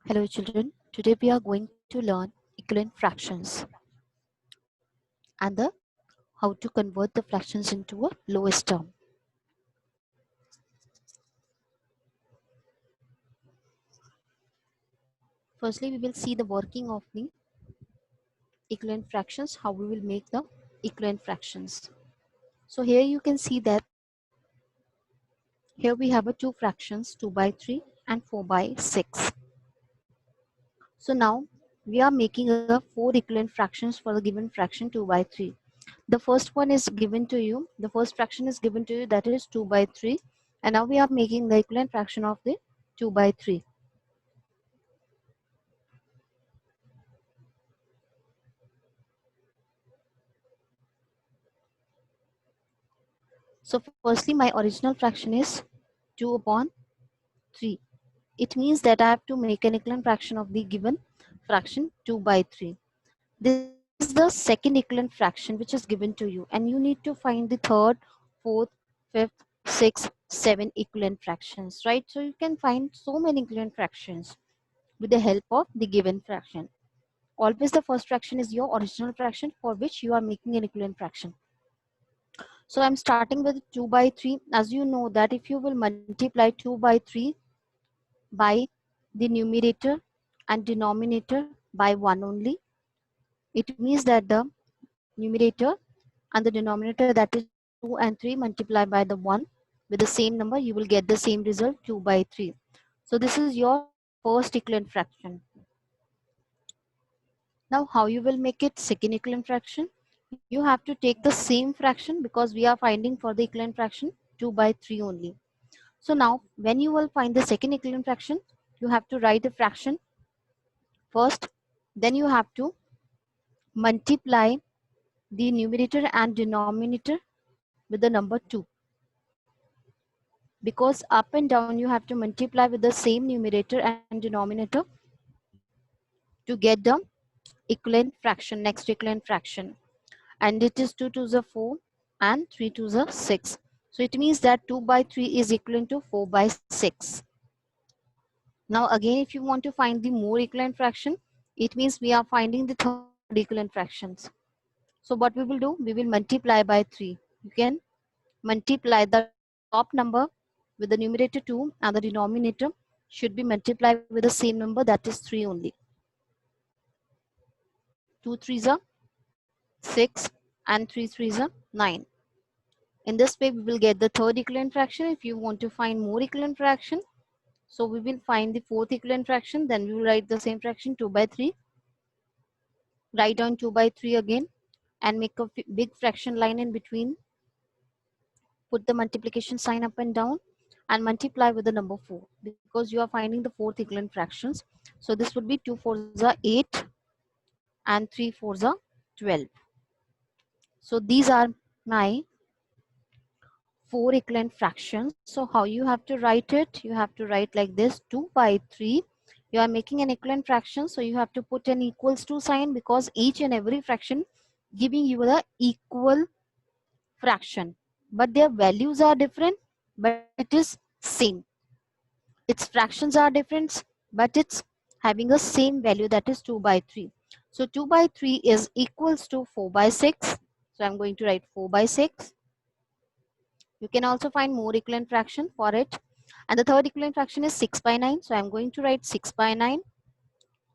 Hello children, today we are going to learn equivalent fractions and how to convert the fractions into a lowest term. Firstly, we will see the working of the equivalent fractions, how we will make the equivalent fractions. So here you can see that here we have a two fractions 2 by 3 and 4 by 6. So now we are making a four equivalent fractions for the given fraction 2 by 3. The first one is given to you, the first fraction is given to you, that is 2 by 3, and now we are making the equivalent fraction of the 2 by 3. So firstly my original fraction is 2 upon 3. It means that I have to make an equivalent fraction of the given fraction 2 by 3. This is the second equivalent fraction which is given to you, and you need to find the third, fourth, fifth, sixth, seven equivalent fractions, right? So you can find so many equivalent fractions with the help of the given fraction. Always the first fraction is your original fraction for which you are making an equivalent fraction. So I'm starting with 2 by 3. As you know that if you will multiply 2 by 3 by the numerator and denominator by 1 only, it means that the numerator and the denominator, that is 2 and 3, multiply by the 1 with the same number, you will get the same result, 2 by 3. So this is your first equivalent fraction. Now how you will make it second equivalent fraction? You have to take the same fraction because we are finding for the equivalent fraction 2 by 3 only. So now when you will find the second equivalent fraction, you have to write the fraction first, then you have to multiply the numerator and denominator with the number 2, because up and down you have to multiply with the same numerator and denominator to get the equivalent fraction, next equivalent fraction, and it is 2 to the 4 and 3 to the 6. So it means that 2 by 3 is equivalent to 4 by 6. Now again, if you want to find the more equivalent fraction, it means we are finding the third equivalent fractions. So what we will do, we will multiply by 3. You can multiply the top number with the numerator 2 and the denominator should be multiplied with the same number, that is 3 only. 2 3s are 6 and 3 3s are 9. In this way we will get the third equivalent fraction. If you want to find more equivalent fraction, so we will find the fourth equivalent fraction, then we will write the same fraction 2 by 3. Write down 2 by 3 again and make a big fraction line in between. Put the multiplication sign up and down and multiply with the number 4 because you are finding the fourth equivalent fractions. So this would be 2 4s are 8 and 3 4s are 12. So these are my four equivalent fractions. So how you have to write it? You have to write like this: 2 by 3. You are making an equivalent fraction, so you have to put an equals to sign because each and every fraction giving you the equal fraction, but their values are different, but it is same. Its fractions are different, but it's having a same value, that is 2 by 3. So 2 by 3 is equals to 4 by 6. So I'm going to write 4 by 6. You can also find more equivalent fraction for it. And the third equivalent fraction is 6 by 9. So I'm going to write 6 by 9.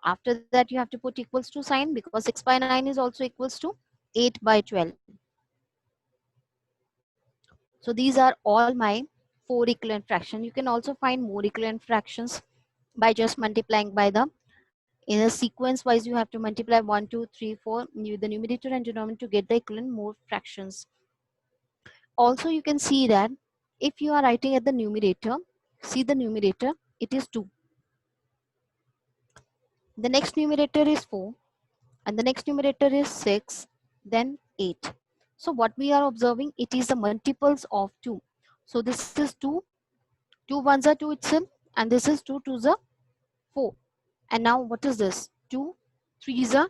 After that, you have to put equals to sign because 6 by 9 is also equals to 8 by 12. So these are all my four equivalent fractions. You can also find more equivalent fractions by just multiplying by the, in a sequence wise, you have to multiply 1, 2, 3, 4, the numerator and denominator to get the equivalent more fractions. Also, you can see that if you are writing at the numerator, see the numerator, it is 2. The next numerator is 4 and the next numerator is 6, then 8. So what we are observing, it is the multiples of 2. So this is 2, 2 ones are 2 itself, and this is 2 twos are 4. And now what is this? 2 threes are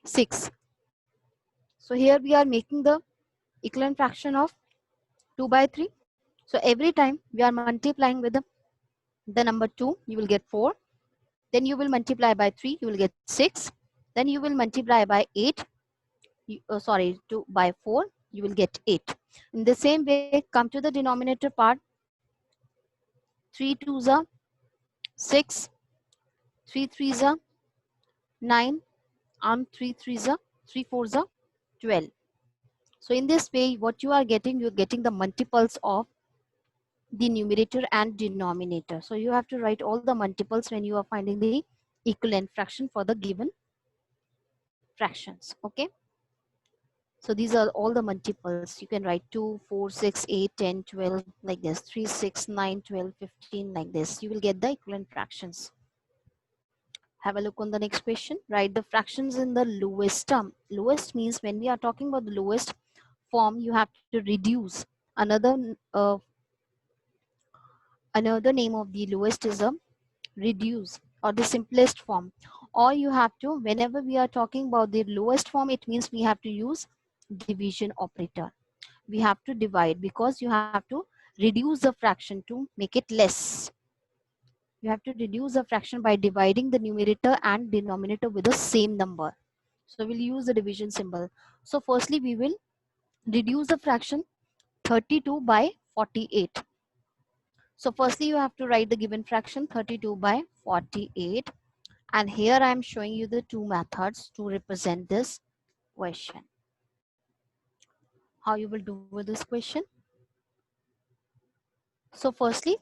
6. So here we are making the equivalent fraction of 2 by 3. So every time we are multiplying with the number 2, you will get 4. Then you will multiply by 3, you will get 6. Then you will multiply by 8, by 4, you will get 8. In the same way, come to the denominator part. 3 2s are 6, 3 3s are 9, and 3 3s are 3 4s are 12. So in this way, what you are getting, you're getting the multiples of the numerator and denominator. So you have to write all the multiples when you are finding the equivalent fraction for the given fractions. Okay. So these are all the multiples. You can write 2, 4, 6, 8, 10, 12 like this, 3, 6, 9, 12, 15 like this. You will get the equivalent fractions. Have a look on the next question. Write the fractions in the lowest term. Lowest means when we are talking about the lowest form, you have to reduce. Another name of the lowest is a reduce or the simplest form. Or you have to, whenever we are talking about the lowest form, it means we have to use division operator. We have to divide because you have to reduce the fraction to make it less. You have to reduce the fraction by dividing the numerator and denominator with the same number. So we'll use the division symbol. So firstly, we will reduce the fraction 32 by 48. So firstly, you have to write the given fraction 32 by 48. And here I am showing you the two methods to represent this question. How you will do with this question? So firstly,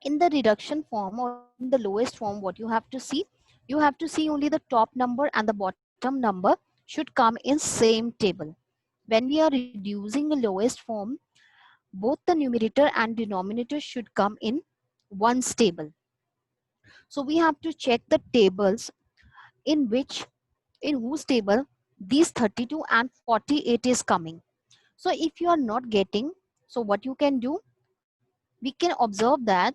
in the reduction form or in the lowest form, what you have to see, you have to see only the top number and the bottom number should come in same table. When we are reducing the lowest form, both the numerator and denominator should come in one table. So we have to check the tables in whose table these 32 and 48 is coming. So if you are not getting, so what you can do, we can observe that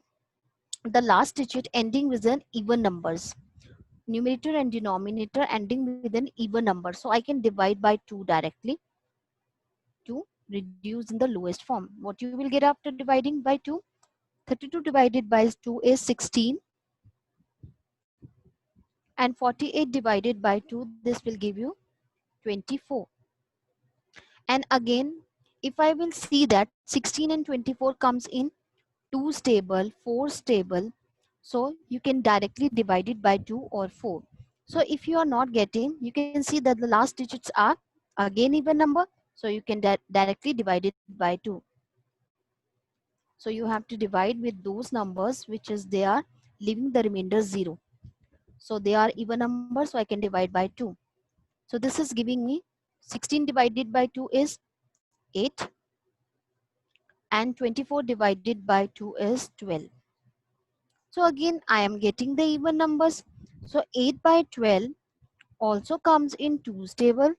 the last digit ending with an even numbers, numerator and denominator ending with an even number. So I can divide by 2 directly to reduce in the lowest form. What you will get after dividing by 2? 32 divided by 2 is 16, and 48 divided by 2, this will give you 24. And again, if I will see that 16 and 24 comes in 2 stable, 4 stable, so you can directly divide it by 2 or 4. So if you are not getting, you can see that the last digits are again even number, so you can directly divide it by 2. So you have to divide with those numbers which is they are leaving the remainder 0. So they are even numbers, so I can divide by 2. So this is giving me 16 divided by 2 is 8, and 24 divided by 2 is 12. So again, I am getting the even numbers. So 8 by 12 also comes in 2's table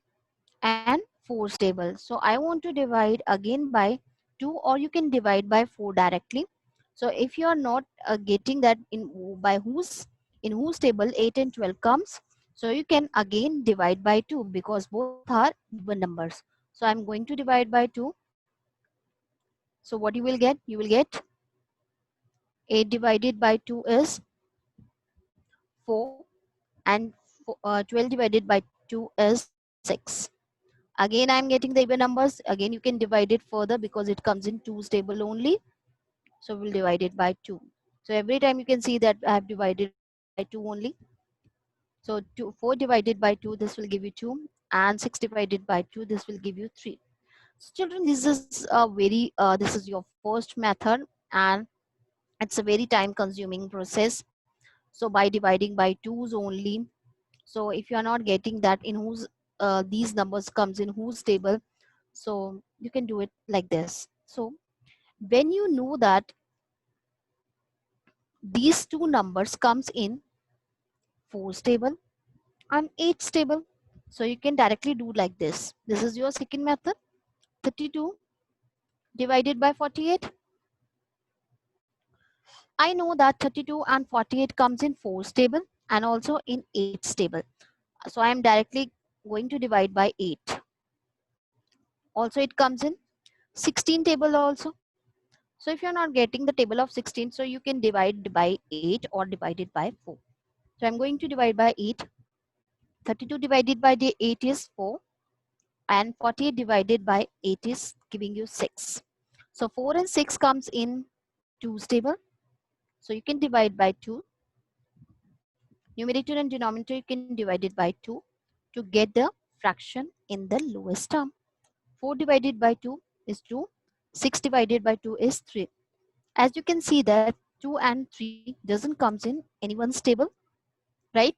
and 4's table. So I want to divide again by 2, or you can divide by 4 directly. So if you are not getting that by in whose table 8 and 12 comes, so you can again divide by 2 because both are even numbers. So I'm going to divide by 2. So what you will get? You will get 8 divided by 2 is 4, and 12 divided by 2 is 6. Again, I'm getting the even numbers. Again, you can divide it further because it comes in 2's table only. So we'll divide it by 2. So every time you can see that I have divided by 2 only. So 4 divided by 2, this will give you 2. And 6 divided by 2, this will give you 3. So children, this is this is your first method, and it's a very time consuming process. So by dividing by 2's only, so if you are not getting that in whose these numbers comes in whose table, so you can do it like this. So when you know that these two numbers comes in 4's table and 8's table, so you can directly do like this. This is your second method. 32 divided by 48. I know that 32 and 48 comes in 4's table and also in 8's table. So I am directly going to divide by 8. Also it comes in 16 table also. So if you're not getting the table of 16, so you can divide by 8 or divide it by 4. So I'm going to divide by 8. 32 divided by the 8 is 4, and 48 divided by 8 is giving you 6. So 4 and 6 comes in 2's table. So you can divide by 2. Numerator and denominator you can divide it by 2 to get the fraction in the lowest term. 4 divided by 2 is 2. 6 divided by 2 is 3. As you can see that 2 and 3 doesn't comes in anyone's table, right?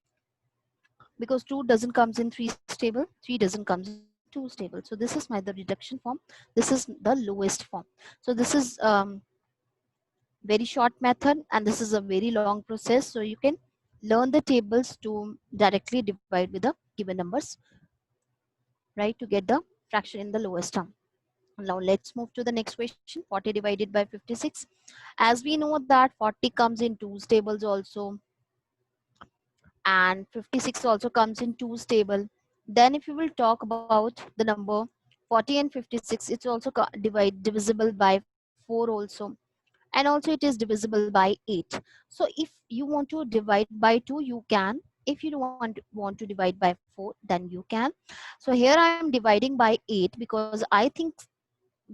Because 2 doesn't comes in 3's table, 3 doesn't comes in 2's table. So this is my the reduction form. This is the lowest form. So this is very short method, and this is a very long process. So you can learn the tables to directly divide with the given numbers, right, to get the fraction in the lowest term. Now let's move to the next question. 40 divided by 56. As we know that 40 comes in 2's tables also, and 56 also comes in 2's table. Then if you will talk about the number 40 and 56, it's also divisible by 4 also, and also it is divisible by 8. So if you want to divide by 2, you can. If you don't want to divide by 4, then you can. So here I am dividing by 8 because I think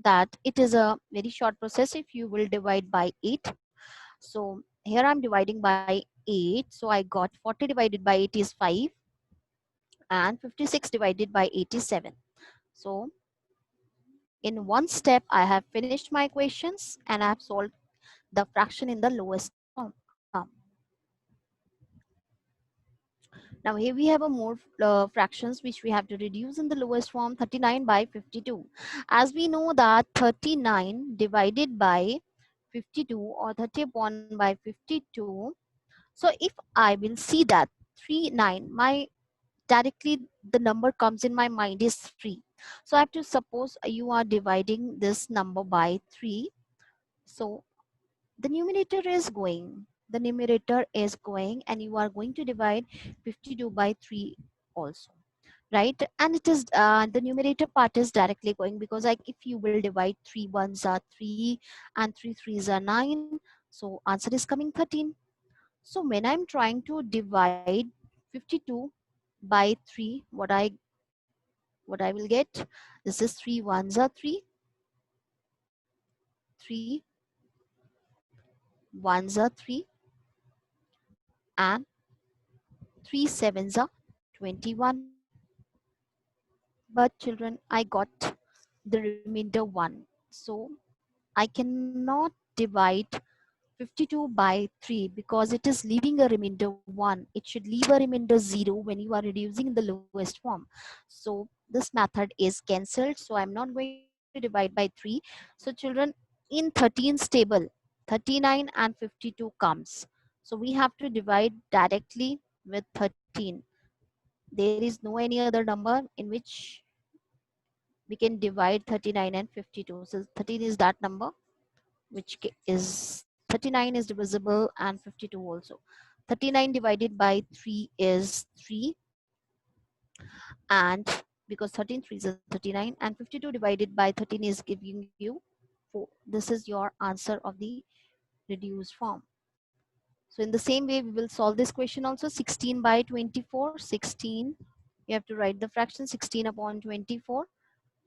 that it is a very short process if you will divide by 8. So here I'm dividing by 8. So I got 40 divided by 8 is 5, and 56 divided by 8 is 7. So in one step, I have finished my questions and I have solved the fraction in the lowest form. Now here we have a more fractions which we have to reduce in the lowest form, 39 by 52. As we know that 39 divided by 52, or 30 upon by 52. So if I will see that 39, my directly the number comes in my mind is 3. So I have to suppose you are dividing this number by 3. So the numerator is going, and you are going to divide 52 by 3 also, right? And it is the numerator part is directly going, because like if you will divide 3 ones are 3 and 3 threes are 9, so answer is coming 13. So when I'm trying to divide 52 by 3, what I will get, this is 3 ones are 3, 3 ones are 3, and 3 sevens are 21. But children, I got the remainder 1. So I cannot divide 52 by 3 because it is leaving a remainder 1. It should leave a remainder 0 when you are reducing in the lowest form. So this method is cancelled. So I'm not going to divide by 3. So children, in 13's table, 39 and 52 comes. So we have to divide directly with 13. There is no any other number in which we can divide 39 and 52. So 13 is that number, which is 39 is divisible, and 52 also. 39 divided by 3 is 3, and because 13 3 is 39, and 52 divided by 13 is giving you 4. This is your answer of the reduced form. So in the same way, we will solve this question also. 16 by 24, 16. You have to write the fraction 16 upon 24.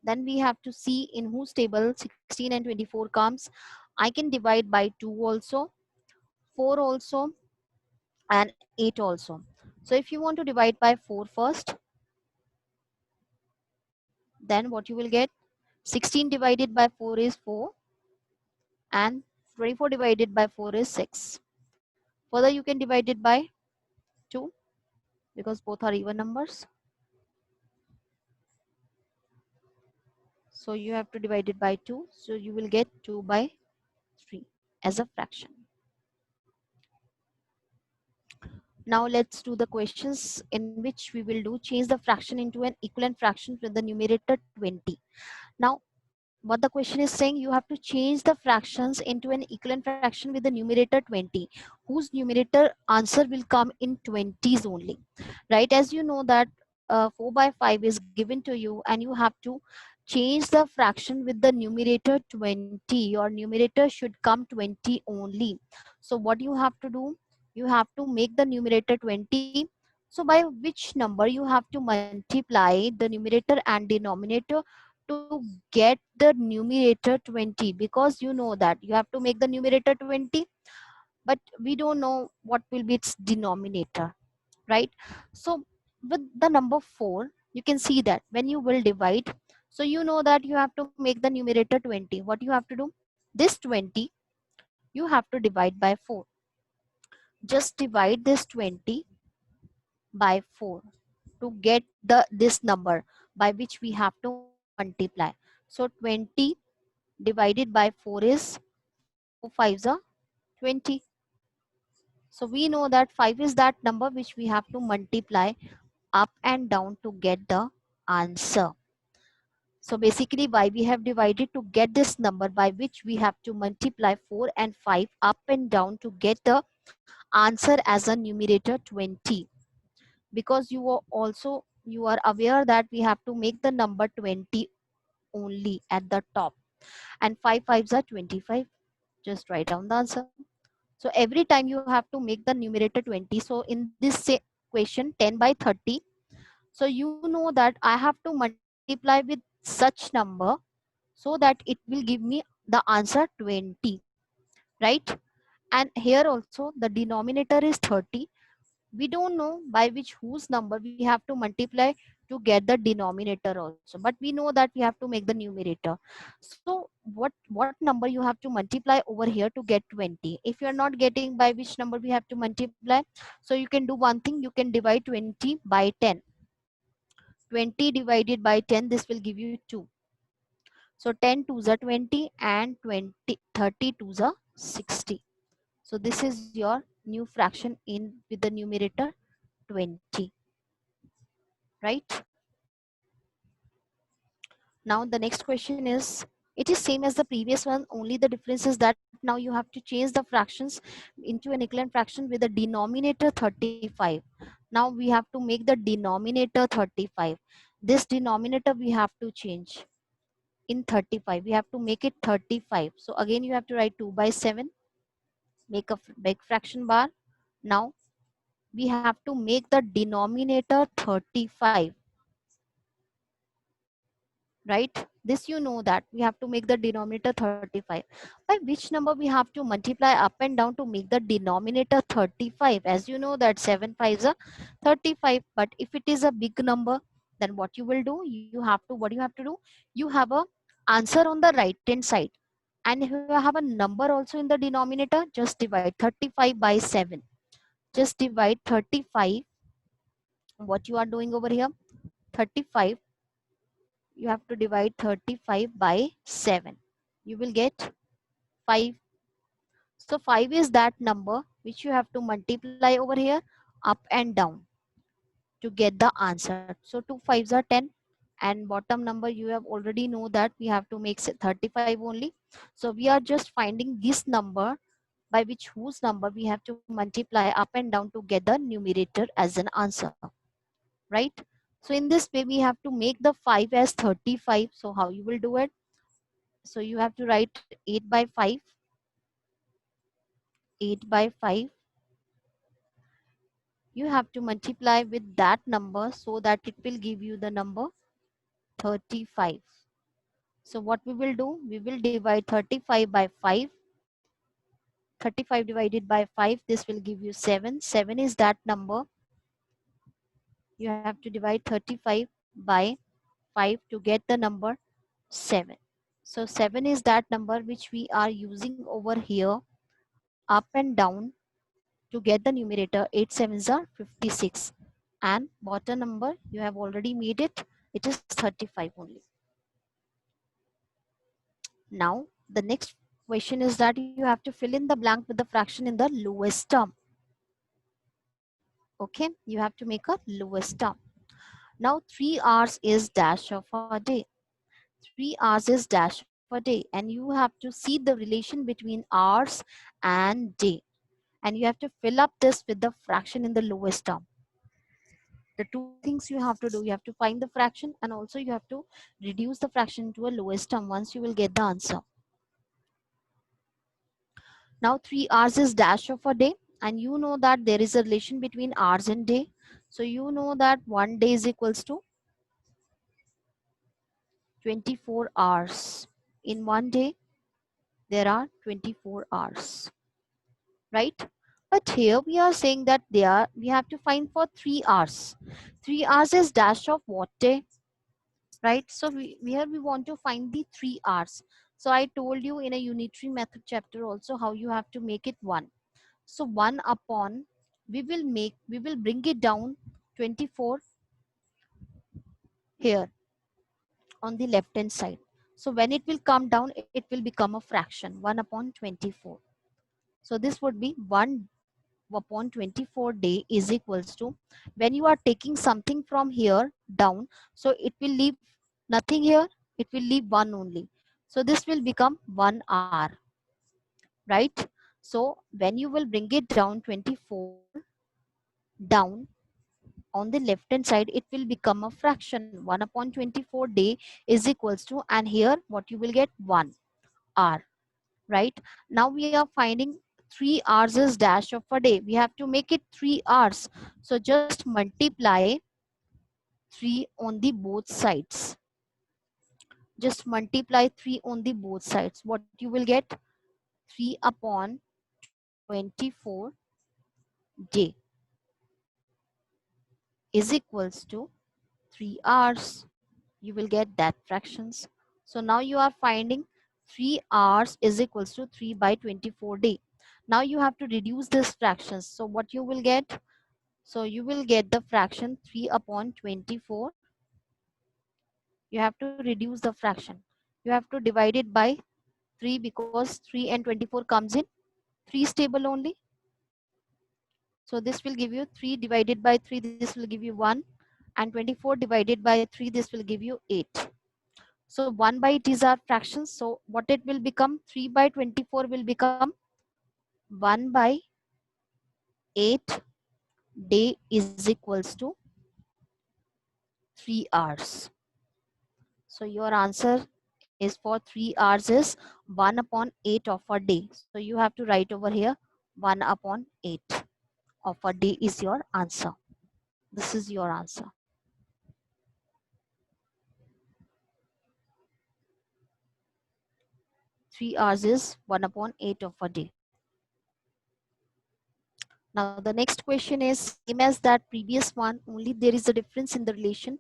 Then we have to see in whose table 16 and 24 comes. I can divide by 2 also, 4 also, and 8 also. So if you want to divide by 4 first, then what you will get, 16 divided by 4 is 4, and 24 divided by 4 is 6. Further, you can divide it by 2 because both are even numbers. So you have to divide it by 2. So you will get 2 by 3 as a fraction. Now let's do the questions in which we will do change the fraction into an equivalent fraction with the numerator 20. Now what the question is saying, you have to change the fractions into an equivalent fraction with the numerator 20, whose numerator answer will come in 20s only, right? As you know that 4 by 5 is given to you, and you have to change the fraction with the numerator 20. Your numerator should come 20 only. So what you have to do, you have to make the numerator 20. So by which number you have to multiply the numerator and denominator to get the numerator 20, because you know that you have to make the numerator 20, but we don't know what will be its denominator, right? So with the number 4, you can see that when you will divide, so you know that you have to make the numerator 20. What you have to do, this 20 you have to divide by 4. Just divide this 20 by 4 to get this number by which we have to multiply. So 20 divided by 4 is 4 5s are 20. So we know that 5 is that number which we have to multiply up and down to get the answer. So basically why we have divided, to get this number by which we have to multiply 4 and 5 up and down to get the answer as a numerator 20. Because you are aware that we have to make the number 20 only at the top, and 5 5s are 25. Just write down the answer. So every time you have to make the numerator 20. So in this question 10 by 30, so you know that I have to multiply with such number so that it will give me the answer 20, right? And here also the denominator is 30. We don't know by which whose number we have to multiply to get the denominator also, but we know that we have to make the numerator. So what number you have to multiply over here to get 20? If you are not getting by which number we have to multiply, so you can do one thing, you can divide 20 by 10. 20 divided by 10, this will give you 2. So 10 twos are 20 and 20 30 twos are 60. So this is your new fraction in with the numerator 20, right? Now the next question is, it is same as the previous one, only the difference is that now you have to change the fractions into an equivalent fraction with the denominator 35. Now we have to make the denominator 35. This denominator we have to change in 35. We have to make it 35. So again you have to write 2 by 7, make a big fraction bar. Now we have to make the denominator 35, right? This you know that we have to make the denominator 35. By which number we have to multiply up and down to make the denominator 35? As you know that 7 5s are 35, but if it is a big number, then what you will do, you have to, what you have to do, you have a answer on the right hand side, and if you have a number also in the denominator, just divide 35 by 7. Just divide 35. What you are doing over here, 35, you have to divide 35 by 7. You will get 5. So 5 is that number which you have to multiply over here up and down to get the answer. So 2 5s are 10, and bottom number you have already know that we have to make 35 only. So we are just finding this number by which whose number we have to multiply up and down to get the numerator as an answer, right? So in this way we have to make the 5 as 35. So how you will do it? So you have to write 8 by 5, 8 by 5. You have to multiply with that number so that it will give you the number 35. So what we will do, we will divide 35 by 5. 35 divided by 5, this will give you 7. 7 is that number. You have to divide 35 by 5 to get the number 7. So 7 is that number which we are using over here up and down to get the numerator. 8 sevens are 56, and bottom number you have already made it, it is 35 only. Now the next question is that you have to fill in the blank with the fraction in the lowest term. Okay, you have to make a lowest term. Now 3 hours is dash of a day. 3 hours is dash of a day, and you have to see the relation between hours and day, and you have to fill up this with the fraction in the lowest term. The two things you have to do, you have to find the fraction, and also you have to reduce the fraction to a lowest term. Once you will get the answer. Now 3 hours is dash of a day, And you know that there is a relation between hours and day. So you know that one day is equals to 24 hours. In one day, there are 24 hours, right? But here we are saying that we have to find for 3 hours. 3 hours is dash of what day, right? So here we want to find the 3 hours. So I told you in a unitary method chapter also how you have to make it 1. So 1 upon, we will bring it down 24 here on the left hand side. So when it will come down, it will become a fraction 1 upon 24. So this would be 1 upon 24 day is equals to, when you are taking something from here down, so it will leave nothing here, it will leave 1 only. So this will become 1 hour, right? So when you will bring it down 24 down on the left hand side, it will become a fraction 1 upon 24 day is equals to, and here what you will get 1 hour, right? Now we are finding 3 hours is dash of a day. We have to make it 3 hours. So just multiply 3 on the both sides. Just multiply 3 on the both sides. What you will get? 3 upon 24 day is equals to 3 hours. You will get that fractions. So now you are finding 3 hours is equals to 3 by 24 day. Now you have to reduce this fractions. So what you will get? So you will get the fraction 3 upon 24. You have to reduce the fraction. You have to divide it by 3 because 3 and 24 comes in 3 stable only. So this will give you 3 divided by 3. This will give you 1. And 24 divided by 3. This will give you 8. So 1 by 8 is our fractions. So what it will become? 3 by 24 will become 1 by 8 day is equals to 3 hours. So your answer is for 3 hours is 1 upon 8 of a day. So you have to write over here 1 upon 8 of a day is your answer. This is your answer. 3 hours is 1 upon 8 of a day. Now the next question is same as that previous one, only there is a difference in the relation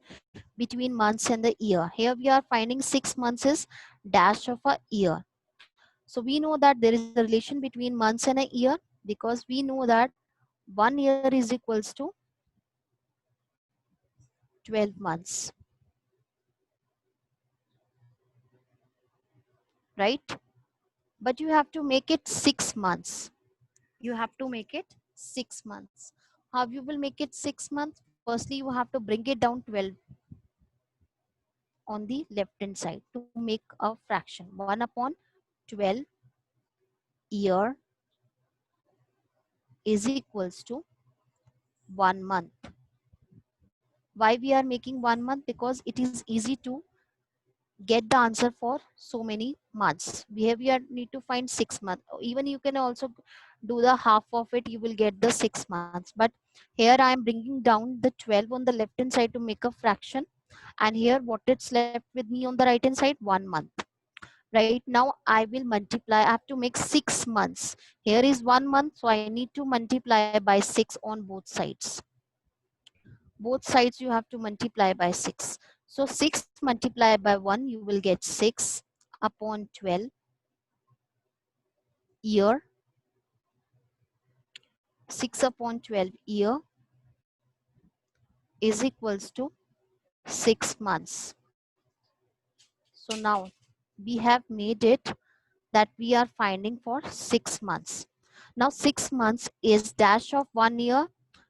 between months and the year. Here we are finding 6 months is dash of a year. So we know that there is a relation between months and a year because we know that 1 year is equals to 12 months, right? But you have to make it 6 months. You have to make it 6 months. How you will make it 6 months? Firstly, you have to bring it down 12 on the left hand side to make a fraction. 1 upon 12 year is equals to 1 month. Why we are making 1 month? Because it is easy to get the answer for so many months. We need to find 6 months. Even you can also do the half of it, you will get the 6 months. But here I am bringing down the 12 on the left hand side to make a fraction. And here what it's left with me on the right hand side? 1 month. Right now I will multiply. I have to make 6 months. Here is 1 month, so I need to multiply by 6 on both sides. Both sides you have to multiply by 6. So 6 multiplied by 1, you will get 6 upon 12 year. 6 upon 12 year is equals to 6 months. So now we have made it that we are finding for 6 months. Now 6 months is dash of 1 year.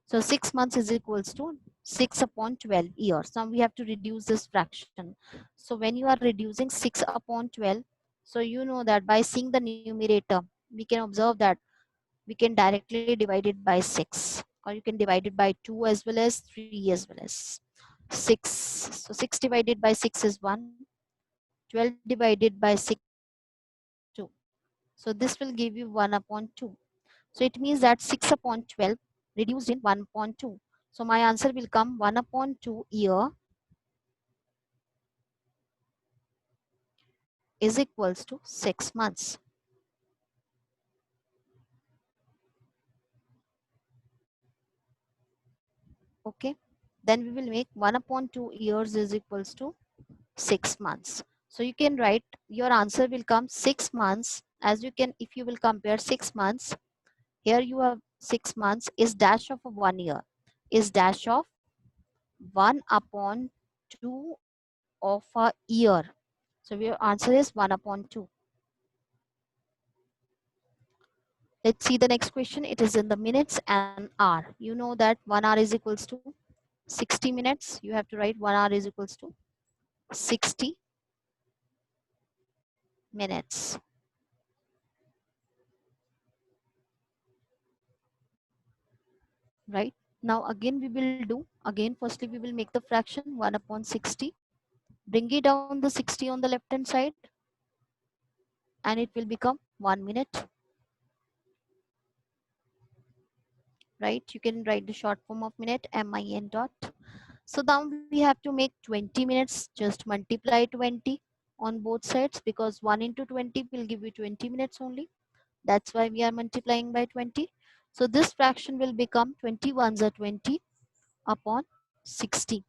So 6 months is equals to 6 upon 12 years. Now we have to reduce this fraction. So when you are reducing 6 upon 12, so you know that by seeing the numerator, we can observe that we can directly divide it by 6, or you can divide it by 2 as well as 3 as well as 6. So 6 divided by 6 is 1. 12 divided by 6 is 2. So this will give you 1 upon 2. So it means that 6 upon 12 reduced in 1 upon 2. So my answer will come 1 upon 2 year is equals to 6 months. Okay. Then we will make 1 upon 2 years is equals to 6 months. So you can write your answer will come 6 months. As you can, if you will compare 6 months, here you have 6 months is dash of 1 year, is dash of 1 upon 2 of a year. So your answer is 1 upon 2. Let's see the next question. It is in the minutes and hour. You know that 1 hour is equals to 60 minutes. You have to write 1 hour is equals to 60 minutes. Right? Now again we will do, again firstly we will make the fraction 1 upon 60. Bring it down the 60 on the left hand side and it will become 1 minute. Right? You can write the short form of minute, min dot. So now we have to make 20 minutes, just multiply 20 on both sides because 1 into 20 will give you 20 minutes only. That's why we are multiplying by 20. So this fraction will become 20 ones are 20 upon 60.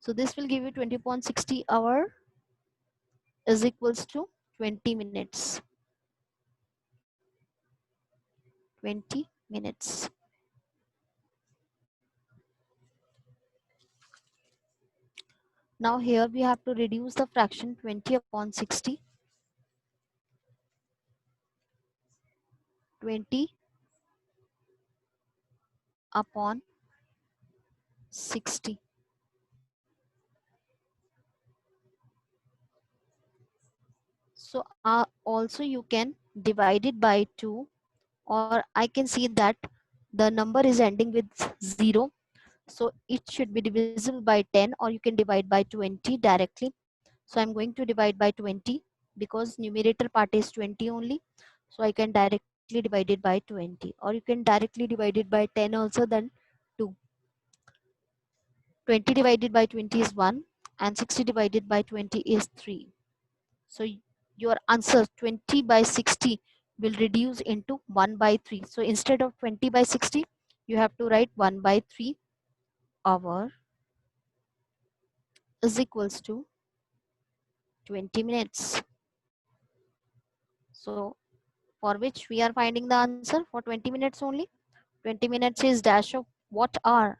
So this will give you 20 upon 60 hour is equals to 20 minutes. 20 minutes. Now here we have to reduce the fraction 20 upon 60. 20 upon 60. So also you can divide it by 2, or I can see that the number is ending with 0. So it should be divisible by 10, or you can divide by 20 directly. So I'm going to divide by 20 because numerator part is 20 only. So I can directly divide it by 20, or you can directly divide it by 10 also, then 2. 20 divided by 20 is 1 and 60 divided by 20 is 3. So your answer 20 by 60 will reduce into 1 by 3. So instead of 20 by 60, you have to write 1 by 3 hour is equals to 20 minutes. So for which we are finding the answer for 20 minutes only. 20 minutes is dash of what hour?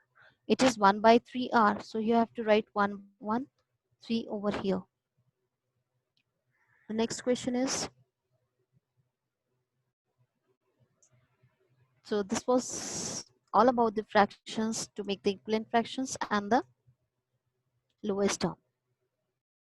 It is 1 by 3 hour. So you have to write 3 over here. The next question is, so this was all about the fractions to make the equivalent fractions and the lowest term.